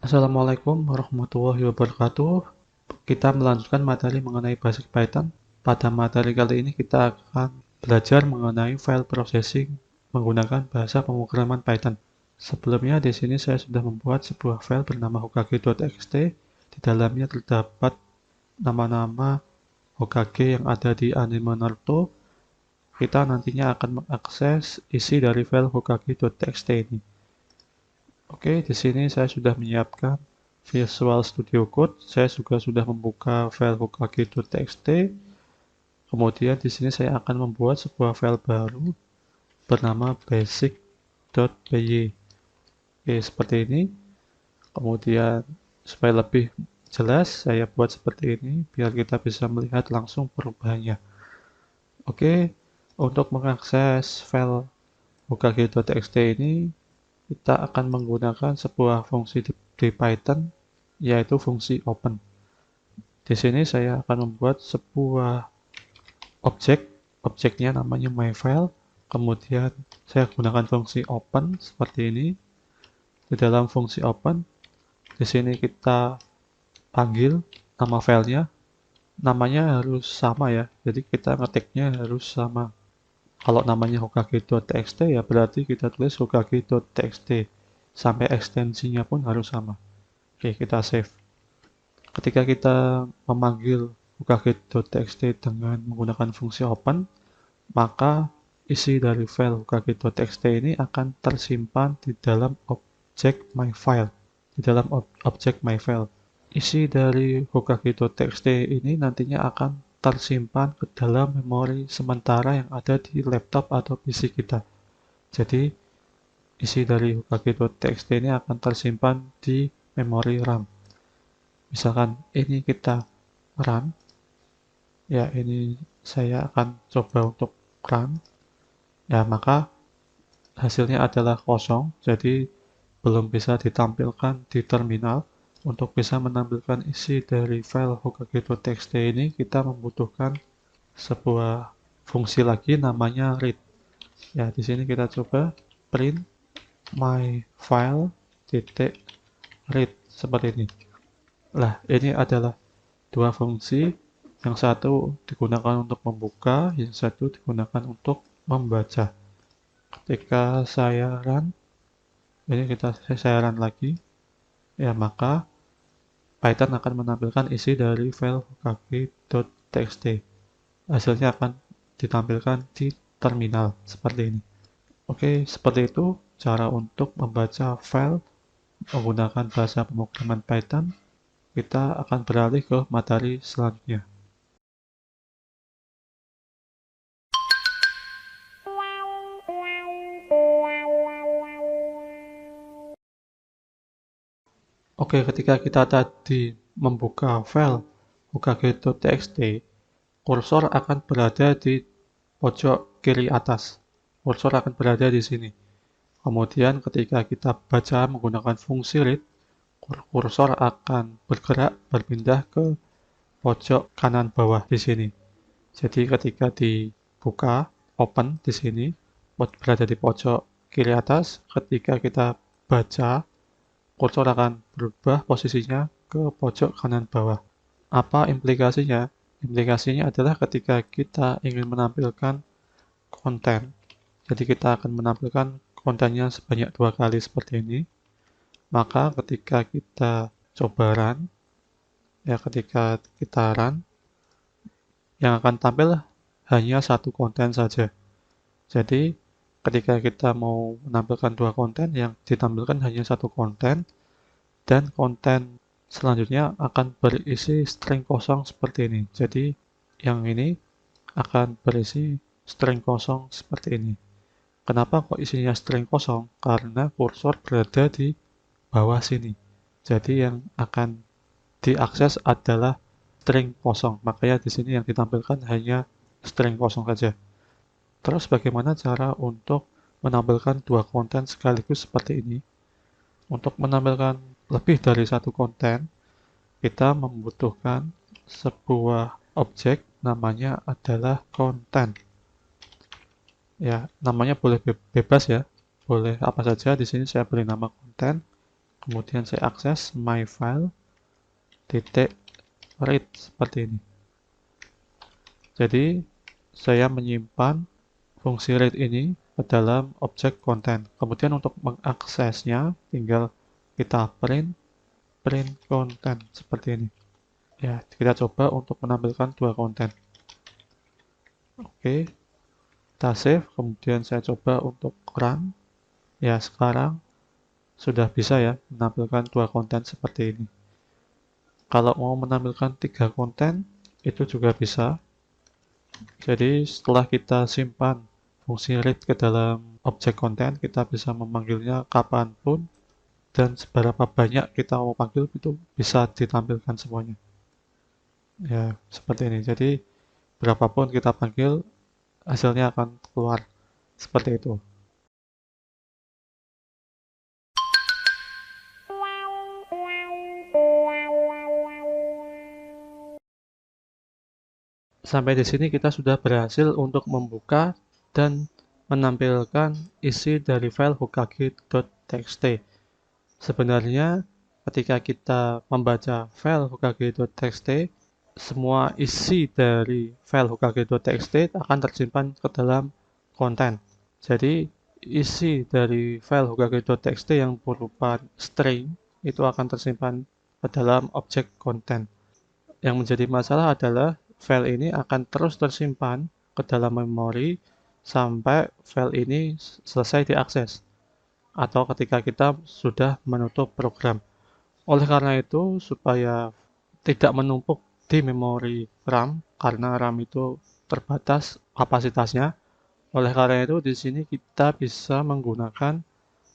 Assalamualaikum warahmatullahi wabarakatuh. Kita melanjutkan materi mengenai Basic Python. Pada materi kali ini kita akan belajar mengenai file processing menggunakan bahasa pemrograman Python. Sebelumnya di sini saya sudah membuat sebuah file bernama hokage.txt. Di dalamnya terdapat nama-nama Hokage yang ada di anime Naruto. Kita nantinya akan mengakses isi dari file hokage.txt ini. Oke, di sini saya sudah menyiapkan Visual Studio Code. Saya juga sudah membuka file hokage.txt. Kemudian di sini saya akan membuat sebuah file baru bernama basic.py. Oke, seperti ini. Kemudian supaya lebih jelas, saya buat seperti ini biar kita bisa melihat langsung perubahannya. Oke, untuk mengakses file hokage.txt ini, kita akan menggunakan sebuah fungsi di Python, yaitu fungsi open. Di sini saya akan membuat sebuah objeknya namanya myFile, kemudian saya gunakan fungsi open seperti ini. Di dalam fungsi open, di sini kita panggil nama filenya, namanya harus sama ya, jadi kita ngetiknya harus sama. Kalau namanya hokage.txt ya berarti kita tulis hokage.txt, sampai ekstensinya pun harus sama. Oke, kita save. Ketika kita memanggil hokage.txt dengan menggunakan fungsi open, maka isi dari file hokage.txt ini akan tersimpan di dalam objek myFile. Di dalam objek myFile. Isi dari hokage.txt ini nantinya akan tersimpan ke dalam memori sementara yang ada di laptop atau PC kita. Jadi, isi dari hokage.txt ini akan tersimpan di memori RAM. Misalkan ini kita run, ya ini saya akan coba untuk run, ya maka hasilnya adalah kosong, jadi belum bisa ditampilkan di terminal. Untuk bisa menampilkan isi dari file hokage.txt ini, kita membutuhkan sebuah fungsi lagi namanya read. Ya, di sini kita coba print myFile.read seperti ini. Nah, ini adalah dua fungsi, yang satu digunakan untuk membuka, yang satu digunakan untuk membaca. Ketika saya run, ini saya run lagi, ya maka Python akan menampilkan isi dari file hokage.txt. Hasilnya akan ditampilkan di terminal seperti ini. Oke, seperti itu cara untuk membaca file menggunakan bahasa pemrograman Python. Kita akan beralih ke materi selanjutnya. Oke, ketika kita tadi membuka file hokage.txt, kursor akan berada di pojok kiri atas. Kursor akan berada di sini. Kemudian ketika kita baca menggunakan fungsi read, kursor akan berpindah ke pojok kanan bawah di sini. Jadi ketika dibuka, open di sini, berada di pojok kiri atas. Ketika kita baca, kursor akan berubah posisinya ke pojok kanan bawah. Apa implikasinya? Implikasinya adalah ketika kita ingin menampilkan konten. Jadi kita akan menampilkan kontennya sebanyak 2 kali seperti ini. Maka ketika kita coba run, ya ketika kita run, yang akan tampil hanya satu konten saja. Jadi ketika kita mau menampilkan dua konten, yang ditampilkan hanya satu konten, dan konten selanjutnya akan berisi string kosong seperti ini. Jadi yang ini akan berisi string kosong seperti ini. Kenapa kok isinya string kosong? Karena kursor berada di bawah sini. Jadi yang akan diakses adalah string kosong. Makanya di sini yang ditampilkan hanya string kosong saja. Terus bagaimana cara untuk menampilkan dua konten sekaligus seperti ini? Untuk menampilkan lebih dari satu konten, kita membutuhkan sebuah objek namanya adalah konten. Ya, namanya boleh bebas ya, boleh apa saja. Di sini saya beri nama konten. Kemudian saya akses my file titik read seperti ini. Jadi saya menyimpan fungsi read ini ke dalam objek konten. Kemudian untuk mengaksesnya tinggal kita print konten seperti ini. Ya, kita coba untuk menampilkan dua konten. Oke, kita save, kemudian saya coba untuk run. Ya, sekarang sudah bisa ya menampilkan dua konten seperti ini. Kalau mau menampilkan 3 konten, itu juga bisa. Jadi setelah kita simpan fungsi read ke dalam objek konten, kita bisa memanggilnya kapanpun dan seberapa banyak kita mau panggil itu bisa ditampilkan semuanya. Ya, seperti ini. Jadi berapapun kita panggil, hasilnya akan keluar seperti itu. Sampai di sini kita sudah berhasil untuk membuka dan menampilkan isi dari file hokage.txt. Sebenarnya ketika kita membaca file hokage.txt, semua isi dari file hokage.txt akan tersimpan ke dalam konten. Jadi isi dari file hokage.txt yang berupa string itu akan tersimpan ke dalam objek konten. Yang menjadi masalah adalah file ini akan terus tersimpan ke dalam memori sampai file ini selesai diakses atau ketika kita sudah menutup program. Oleh karena itu, supaya tidak menumpuk di memori RAM, karena RAM itu terbatas kapasitasnya, oleh karena itu di sini kita bisa menggunakan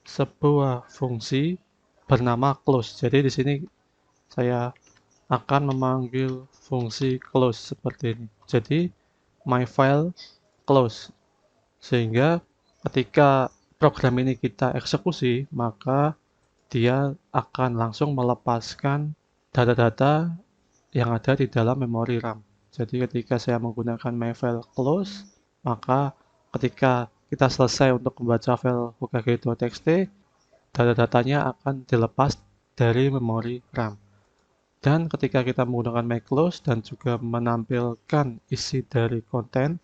sebuah fungsi bernama close. Jadi di sini saya akan memanggil fungsi close seperti ini. Jadi my file close, sehingga ketika program ini kita eksekusi, maka dia akan langsung melepaskan data-data yang ada di dalam memori RAM. Jadi ketika saya menggunakan my file close, maka ketika kita selesai untuk membaca file hokage.txt, data-datanya akan dilepas dari memori RAM. Dan ketika kita menggunakan myClose dan juga menampilkan isi dari konten,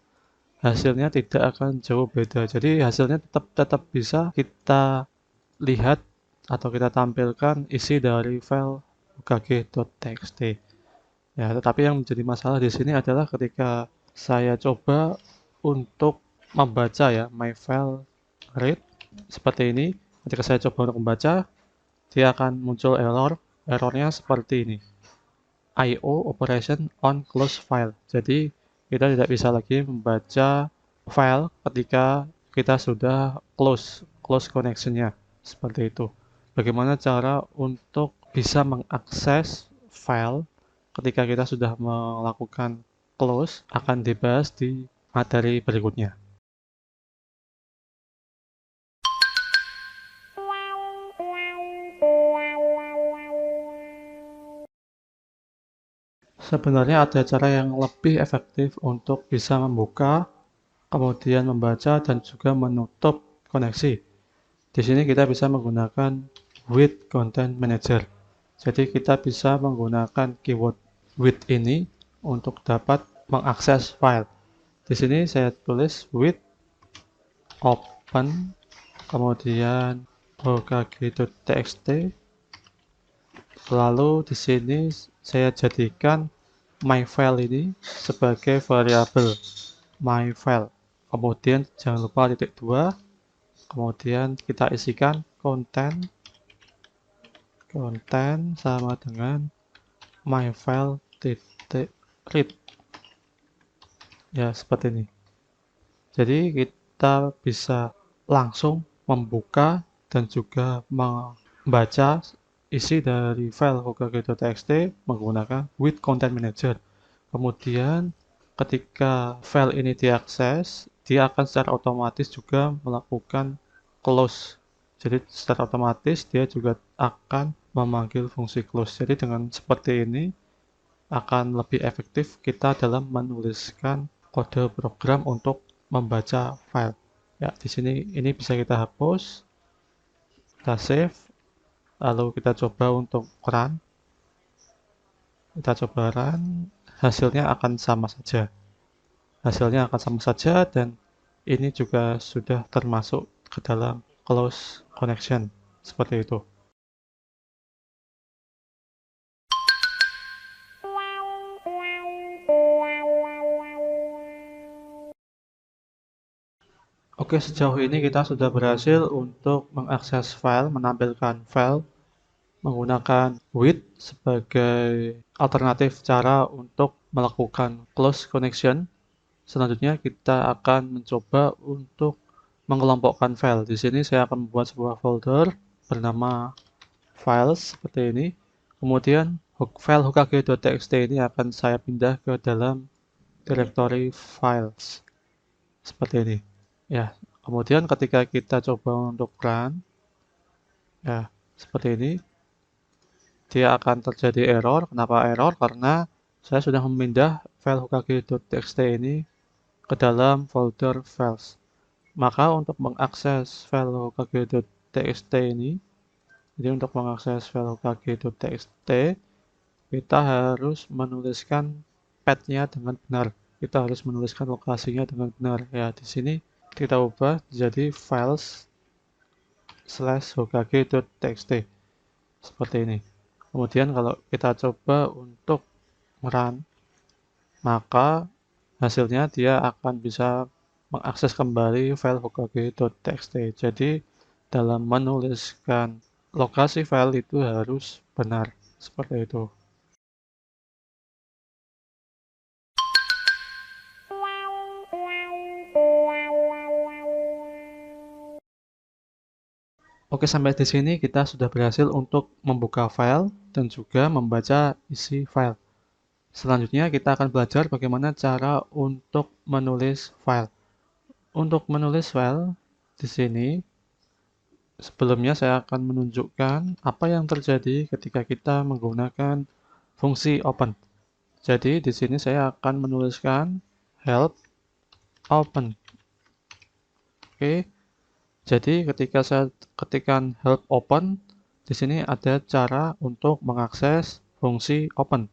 hasilnya tidak akan jauh beda. Jadi hasilnya tetap bisa kita lihat atau kita tampilkan isi dari file hokage.txt. Ya, tetapi yang menjadi masalah di sini adalah ketika saya coba untuk membaca ya my file read seperti ini. Ketika saya coba untuk membaca, dia akan muncul errornya seperti ini. IO operation on close file. Jadi kita tidak bisa lagi membaca file ketika kita sudah close connection-nya seperti itu. Bagaimana cara untuk bisa mengakses file ketika kita sudah melakukan close akan dibahas di materi berikutnya. Sebenarnya ada cara yang lebih efektif untuk bisa membuka, kemudian membaca, dan juga menutup koneksi. Di sini kita bisa menggunakan with content manager. Jadi kita bisa menggunakan keyword with ini untuk dapat mengakses file. Di sini saya tulis with open, kemudian hokage.txt. Lalu di sini saya jadikan my file ini sebagai variabel my file. Kemudian jangan lupa titik 2. Kemudian kita isikan konten sama dengan my file titik read. Ya, seperti ini. Jadi kita bisa langsung membuka dan juga membaca isi dari file hokage.txt menggunakan with content manager. Kemudian ketika file ini diakses, dia akan secara otomatis juga melakukan close. Jadi secara otomatis dia juga akan memanggil fungsi close. Jadi dengan seperti ini akan lebih efektif kita dalam menuliskan kode program untuk membaca file. Ya, di sini ini bisa kita hapus, kita save. lalu kita coba untuk run. Kita coba run, hasilnya akan sama saja. Hasilnya akan sama saja dan ini juga sudah termasuk ke dalam close connection, seperti itu. Oke, sejauh ini kita sudah berhasil untuk mengakses file, menampilkan file menggunakan with sebagai alternatif cara untuk melakukan close connection. Selanjutnya kita akan mencoba untuk mengelompokkan file. Di sini saya akan membuat sebuah folder bernama files seperti ini. Kemudian file hokage.txt ini akan saya pindah ke dalam directory files seperti ini. Ya, kemudian ketika kita coba untuk run, ya seperti ini, dia akan terjadi error. Kenapa error? Karena saya sudah memindah file hokage.txt ini ke dalam folder files. Maka untuk mengakses file hokage.txt ini, jadi untuk mengakses file hokage.txt, kita harus menuliskan path-nya dengan benar. Kita harus menuliskan lokasinya dengan benar. Ya, di sini kita ubah jadi files/hokage.txt seperti ini. Kemudian kalau kita coba untuk run, maka hasilnya dia akan bisa mengakses kembali file hokage.txt. Jadi dalam menuliskan lokasi file itu harus benar seperti itu. Oke, sampai di sini kita sudah berhasil untuk membuka file dan juga membaca isi file. Selanjutnya kita akan belajar bagaimana cara untuk menulis file. Untuk menulis file di sini, sebelumnya saya akan menunjukkan apa yang terjadi ketika kita menggunakan fungsi open. Jadi di sini saya akan menuliskan help open. Oke. Jadi ketika saya ketikkan help open, di sini ada cara untuk mengakses fungsi open.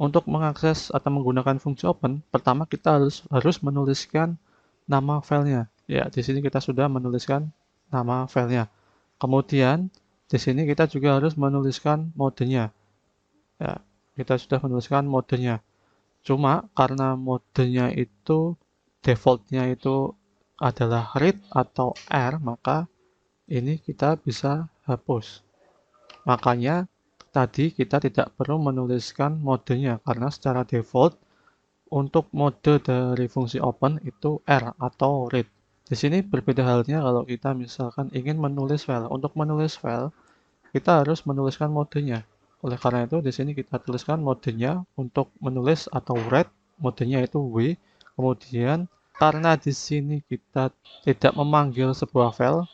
Untuk mengakses atau menggunakan fungsi open, pertama kita harus menuliskan nama filenya. Ya, di sini kita sudah menuliskan nama filenya. Kemudian di sini kita juga harus menuliskan modenya. Ya, kita sudah menuliskan modenya. Cuma karena modenya itu defaultnya itu adalah read atau R, maka ini kita bisa hapus. Makanya tadi kita tidak perlu menuliskan modenya karena secara default untuk mode dari fungsi open itu R atau read. Di sini berbeda halnya kalau kita misalkan ingin menulis file. Untuk menulis file, kita harus menuliskan modenya. Oleh karena itu di sini kita tuliskan modenya untuk menulis atau write, modenya itu W. Kemudian karena di sini kita tidak memanggil sebuah file,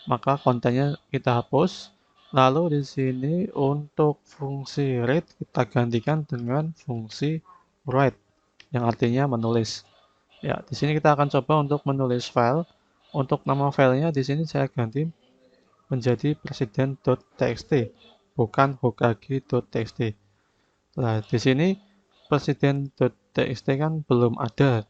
maka kontennya kita hapus. Lalu di sini untuk fungsi read kita gantikan dengan fungsi write yang artinya menulis. Ya, di sini kita akan coba untuk menulis file. Untuk nama filenya di sini saya ganti menjadi presiden.txt, bukan hokage.txt. Nah, di sini presiden.txt kan belum ada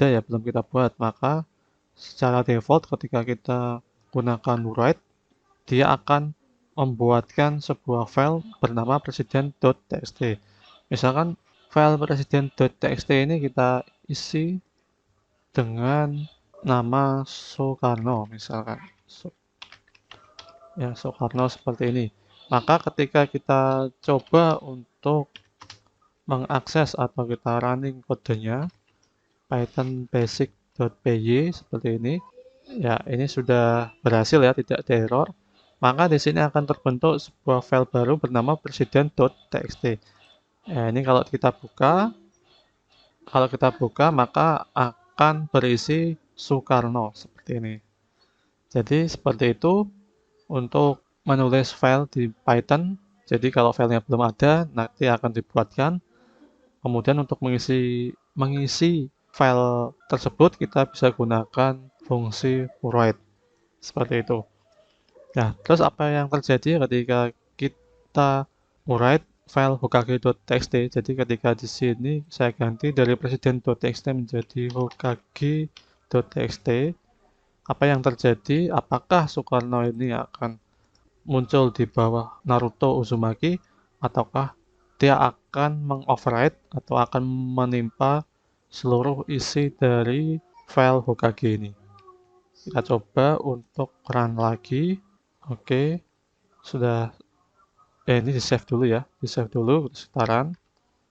ya, belum kita buat. Maka secara default ketika kita gunakan write, dia akan membuatkan sebuah file bernama presiden.txt. Misalkan file presiden.txt ini kita isi dengan nama Soekarno misalkan. Ya, Soekarno seperti ini. Maka ketika kita coba untuk mengakses atau kita running kodenya python basic.py seperti ini, ya ini sudah berhasil ya, tidak ada error. Maka di sini akan terbentuk sebuah file baru bernama presiden.txt. Ya, ini kalau kita buka maka akan berisi Soekarno seperti ini. Jadi seperti itu untuk menulis file di Python. Jadi kalau filenya belum ada, nanti akan dibuatkan. Kemudian untuk mengisi file tersebut kita bisa gunakan fungsi write. Seperti itu. Nah, terus apa yang terjadi ketika kita write file hokage.txt? Jadi ketika di sini saya ganti dari presiden.txt menjadi hokage.txt, apa yang terjadi? Apakah Soekarno ini akan muncul di bawah Naruto Uzumaki, ataukah dia akan mengoverride atau akan menimpa seluruh isi dari file Hokage ini? Kita coba untuk run lagi. Oke, sudah. Ini di save dulu ya, di save dulu sekitaran.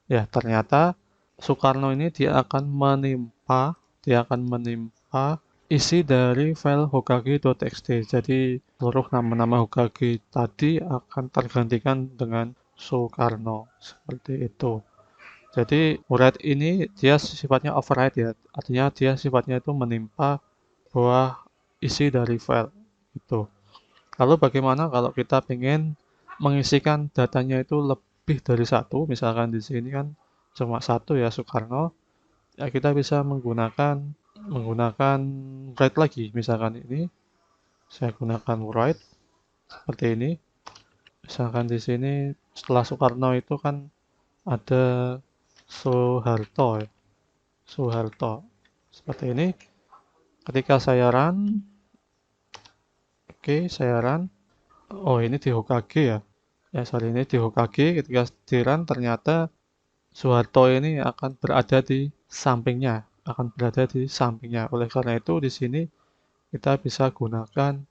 Ya, ternyata Soekarno ini dia akan menimpa isi dari file hokage.txt. Jadi seluruh nama-nama Hokage tadi akan tergantikan dengan Soekarno seperti itu. Jadi write ini dia sifatnya override ya, artinya dia sifatnya itu menimpa buah isi dari file itu. Lalu bagaimana kalau kita ingin mengisikan datanya itu lebih dari satu, misalkan di sini kan cuma satu ya Soekarno, ya kita bisa menggunakan write lagi, misalkan ini saya gunakan write seperti ini. Misalkan di sini setelah Soekarno itu kan ada Soeharto ya, Soeharto seperti ini. Ketika saya run, oke saya run. Oh ini di Hokage ya. Ya sorry ini di Hokage. Ketika di run ternyata Soeharto ini akan berada di sampingnya, Oleh karena itu di sini kita bisa gunakan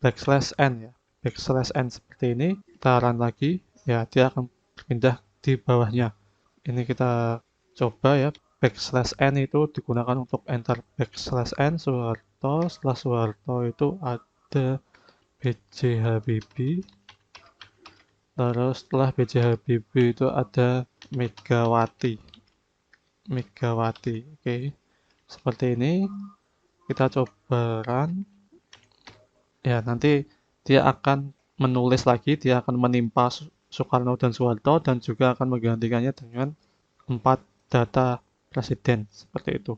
backslash n ya, backslash n seperti ini. Kita run lagi, ya dia akan berpindah di bawahnya. Ini kita coba ya, backslash n itu digunakan untuk enter backslash n Soeharto. Setelah Soeharto itu ada B.J. Habibie. Terus setelah B.J. Habibie itu ada Megawati. Oke. Seperti ini. Kita coba run. Ya, nanti dia akan menulis lagi, dia akan menimpa Soekarno dan Soeharto dan juga akan menggantikannya dengan 4 data presiden seperti itu.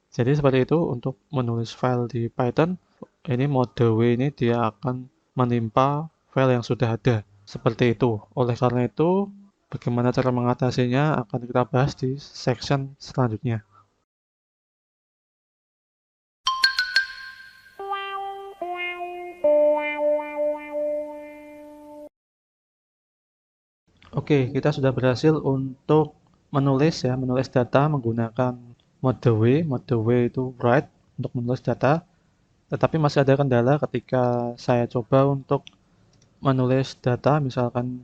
Jadi seperti itu untuk menulis file di Python. Ini mode W ini dia akan menimpa file yang sudah ada. Seperti itu. Oleh karena itu, bagaimana cara mengatasinya akan kita bahas di section selanjutnya. Oke, kita sudah berhasil untuk menulis data menggunakan mode W. Mode W itu write untuk menulis data. Tetapi masih ada kendala ketika saya coba untuk menulis data, misalkan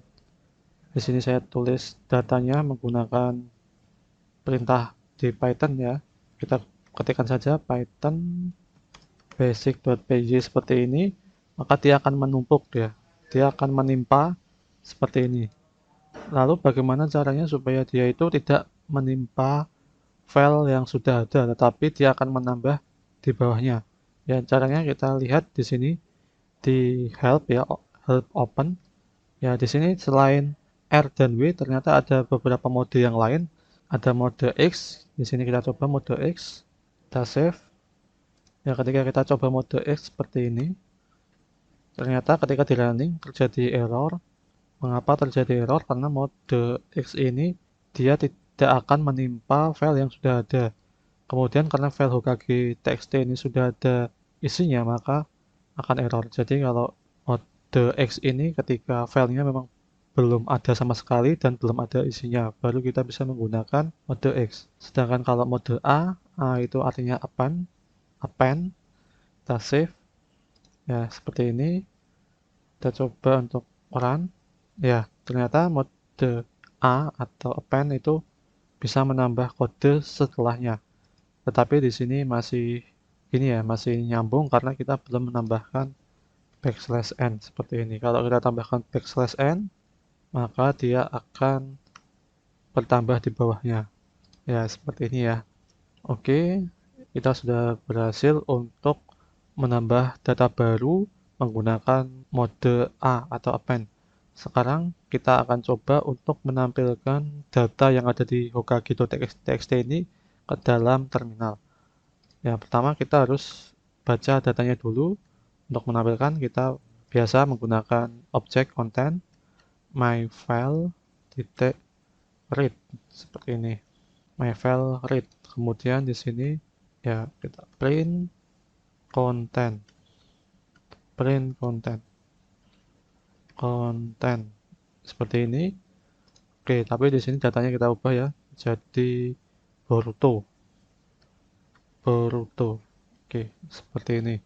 di sini saya tulis datanya menggunakan perintah di Python ya. Kita ketikkan saja Python basic.py seperti ini, maka dia akan menumpuk ya. Dia akan menimpa seperti ini. Lalu bagaimana caranya supaya dia itu tidak menimpa file yang sudah ada, tetapi dia akan menambah di bawahnya. Ya, caranya kita lihat di sini di help ya, help open. Ya, di sini selain R dan W ternyata ada beberapa mode yang lain. Ada mode X. Di sini kita coba mode X. Kita save. Ya, ketika kita coba mode X seperti ini, ternyata ketika di running terjadi error. Mengapa terjadi error? Karena mode X ini dia tidak akan menimpa file yang sudah ada. Kemudian karena file hokage.txt ini sudah ada isinya, maka akan error. Jadi kalau mode X ini ketika filenya memang belum ada sama sekali dan belum ada isinya, baru kita bisa menggunakan mode X. Sedangkan kalau mode A itu artinya append, kita save. Ya, seperti ini. Kita coba untuk run. Ya, ternyata mode A atau append itu bisa menambah kode setelahnya. Tetapi di sini masih nyambung karena kita belum menambahkan backslash n seperti ini. Kalau kita tambahkan backslash n, maka dia akan bertambah di bawahnya. Ya, seperti ini ya. Oke, kita sudah berhasil untuk menambah data baru menggunakan mode A atau append. Sekarang kita akan coba untuk menampilkan data yang ada di hokage.txt ini ke dalam terminal. Ya, pertama kita harus baca datanya dulu. Untuk menampilkan kita biasa menggunakan objek konten myFile.read seperti ini. myFile.read. Kemudian di sini ya kita print content seperti ini. Oke, tapi di sini datanya kita ubah ya, jadi Boruto. Oke, seperti ini.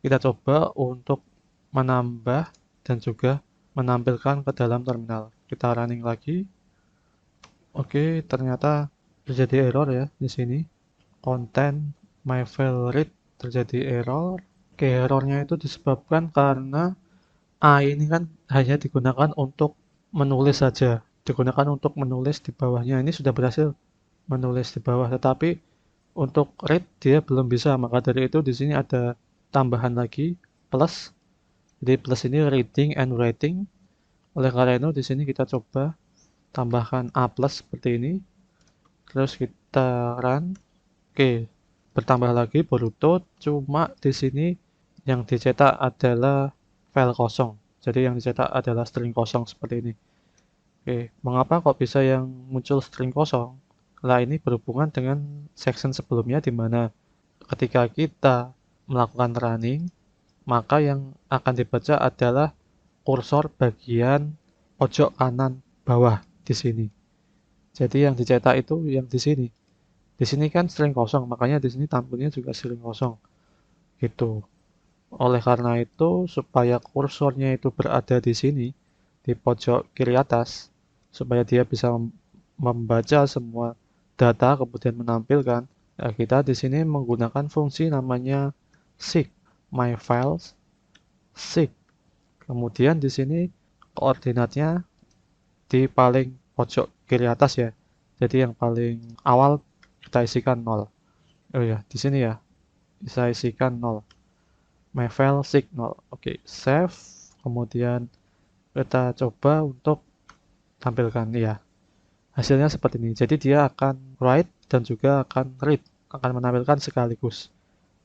Kita coba untuk menambah dan juga menampilkan ke dalam terminal. Kita running lagi. Oke, ternyata terjadi error ya di sini. Content myFile.read terjadi error. Oke, errornya itu disebabkan karena A ini kan hanya digunakan untuk menulis saja. Digunakan untuk menulis di bawahnya. Ini sudah berhasil menulis di bawah, tetapi untuk read dia belum bisa. Maka dari itu di sini ada tambahan lagi plus. Jadi plus ini reading and writing. Oleh karena itu di sini kita coba tambahkan A plus seperti ini. Terus kita run. Oke, bertambah lagi Boruto, cuma di sini yang dicetak adalah file kosong. Jadi yang dicetak adalah string kosong seperti ini. Oke, mengapa kok bisa yang muncul string kosong? Nah, ini berhubungan dengan section sebelumnya di mana ketika kita melakukan running, maka yang akan dibaca adalah kursor bagian pojok kanan bawah di sini. Jadi yang dicetak itu yang di sini. Di sini kan string kosong, makanya di sini tampilnya juga string kosong. Gitu. Oleh karena itu, supaya kursornya itu berada di sini, di pojok kiri atas, supaya dia bisa membaca semua data kemudian menampilkan, ya kita di sini menggunakan fungsi namanya seek myFiles seek. Kemudian di sini koordinatnya di paling pojok kiri atas ya. Jadi yang paling awal kita isikan 0. Oh ya, di sini ya. Bisa isikan 0. myFile seek 0. Oke, save. Kemudian kita coba untuk tampilkan ya. Hasilnya seperti ini. Jadi dia akan write dan juga akan read. Akan menampilkan sekaligus.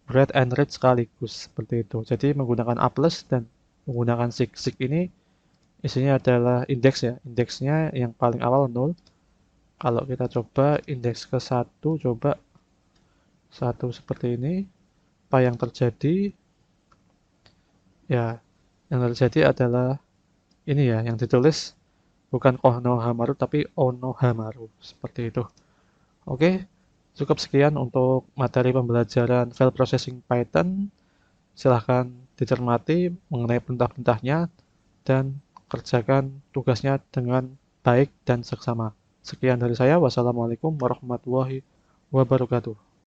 Write and read sekaligus. Seperti itu. Jadi menggunakan A plus dan menggunakan seek. Seek ini isinya adalah indeks ya. Indeksnya yang paling awal 0. Kalau kita coba indeks ke 1, coba 1 seperti ini. Apa yang terjadi? Ya, yang terjadi adalah ini ya, yang ditulis bukan Konohamaru tapi Onohamaru. Seperti itu. Oke, cukup sekian untuk materi pembelajaran file processing Python. Silahkan dicermati mengenai perintah-perintahnya dan kerjakan tugasnya dengan baik dan seksama. Sekian dari saya. Wassalamualaikum warahmatullahi wabarakatuh.